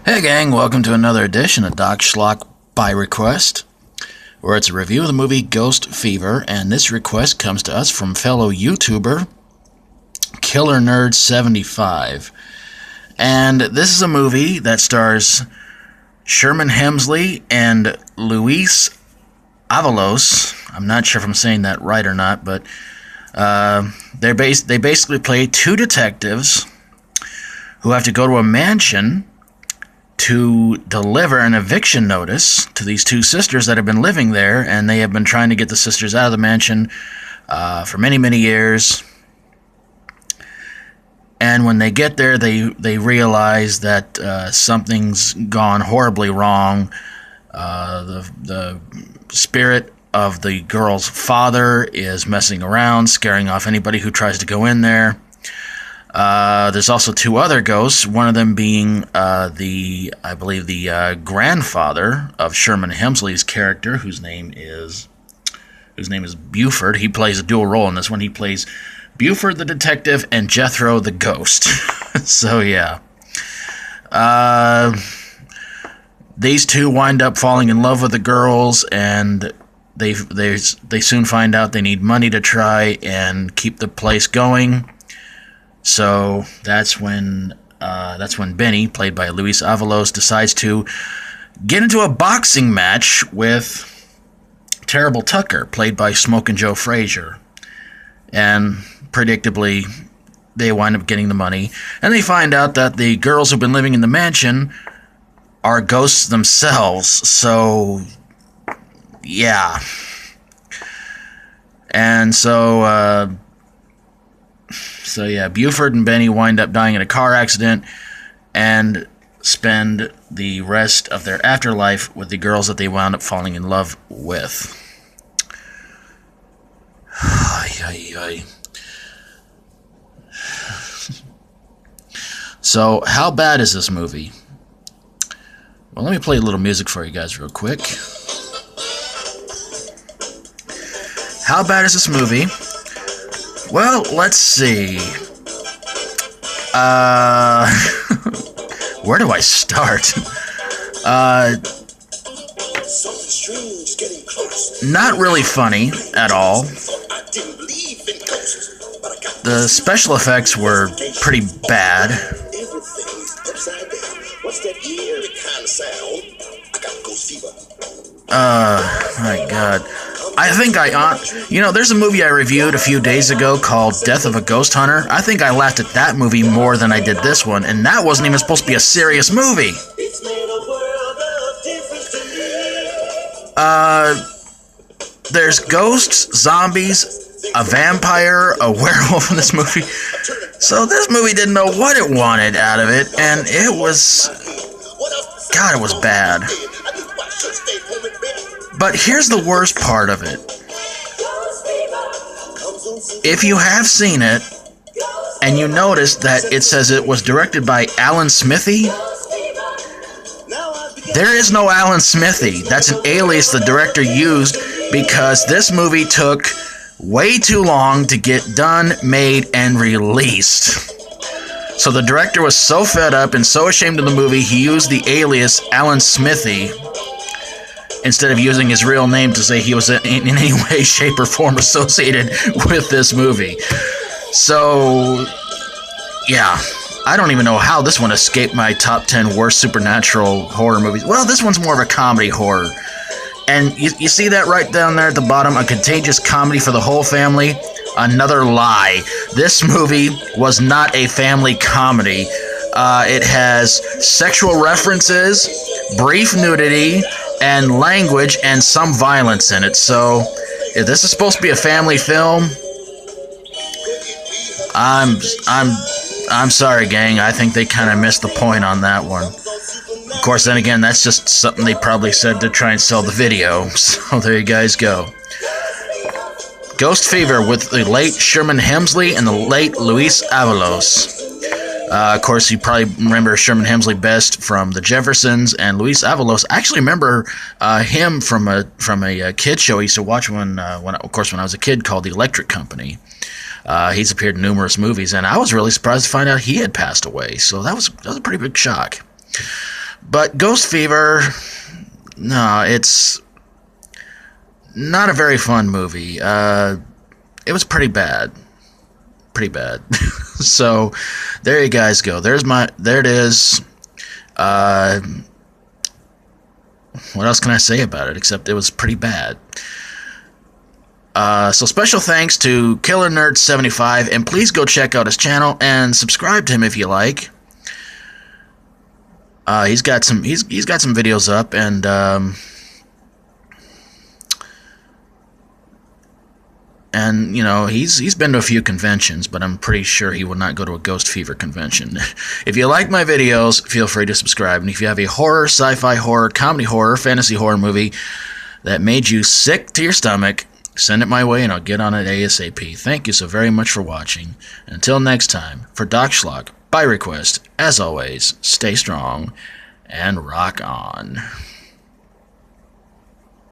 Hey gang, welcome to another edition of Doc Schlock by Request, where it's a review of the movie Ghost Fever, and this request comes to us from fellow YouTuber Killer Nerd 75. And this is a movie that stars Sherman Hemsley and Luis Avalos. I'm not sure if I'm saying that right or not, but they basically play two detectives who have to go to a mansion to deliver an eviction notice to these two sisters that have been living there, and they have been trying to get the sisters out of the mansion for many, many years. And when they get there, they realize that something's gone horribly wrong. The spirit of the girl's father is messing around, scaring off anybody who tries to go in there. There's also two other ghosts, one of them being the grandfather of Sherman Hemsley's character, whose name is Buford. He plays a dual role in this one. He plays Buford the detective and Jethro the ghost. So yeah. These two wind up falling in love with the girls, and they soon find out they need money to try and keep the place going. So that's when Benny, played by Luis Avalos, decides to get into a boxing match with Terrible Tucker, played by Smokin' Joe Frazier. And predictably, they wind up getting the money. And they find out that the girls who've been living in the mansion are ghosts themselves. So, yeah. And so Buford and Benny wind up dying in a car accident and spend the rest of their afterlife with the girls that they wound up falling in love with. So, how bad is this movie? Well, let me play a little music for you guys real quick. How bad is this movie? Well, let's see. Where do I start? Not really funny at all. The special effects were pretty bad. My God. I think there's a movie I reviewed a few days ago called Death of a Ghost Hunter. I think I laughed at that movie more than I did this one, and that wasn't even supposed to be a serious movie. There's ghosts, zombies, a vampire, a werewolf in this movie. So this movie didn't know what it wanted out of it, and it was bad. But here's the worst part of it. If you have seen it, and you notice that it says it was directed by Alan Smithee, there is no Alan Smithee. That's an alias the director used because this movie took way too long to get done, made, and released. So the director was so fed up and so ashamed of the movie, he used the alias Alan Smithee instead of using his real name to say he was in any way, shape, or form associated with this movie. So, yeah. I don't even know how this one escaped my top 10 worst supernatural horror movies. Well, this one's more of a comedy horror. And you see that right down there at the bottom? A contagious comedy for the whole family? Another lie. This movie was not a family comedy. It has sexual references, brief nudity, and language, and some violence in it. So, if this is supposed to be a family film, I'm sorry, gang. I think they kind of missed the point on that one. Of course, then again, that's just something they probably said to try and sell the video. So there you guys go. Ghost Fever with the late Sherman Hemsley and the late Luis Avalos. Of course, you probably remember Sherman Hemsley best from The Jeffersons, and Luis Avalos. I actually remember him from a kid show I used to watch when I was a kid, called The Electric Company. He's appeared in numerous movies, and I was really surprised to find out he had passed away. So that was a pretty big shock. But Ghost Fever, no, it's not a very fun movie. It was pretty bad. Pretty bad. So, there you guys go. There it is. What else can I say about it, except it was pretty bad. So special thanks to Killer Nerd 75, and please go check out his channel and subscribe to him if you like. He's got some videos up, and you know, he's been to a few conventions, but I'm pretty sure he would not go to a Ghost Fever convention. If you like my videos, feel free to subscribe, and if you have a horror, sci-fi horror, comedy horror, fantasy horror movie that made you sick to your stomach, send it my way and I'll get on it ASAP. Thank you so very much for watching. Until next time, for Doc Schlock, by request, as always, stay strong and rock on.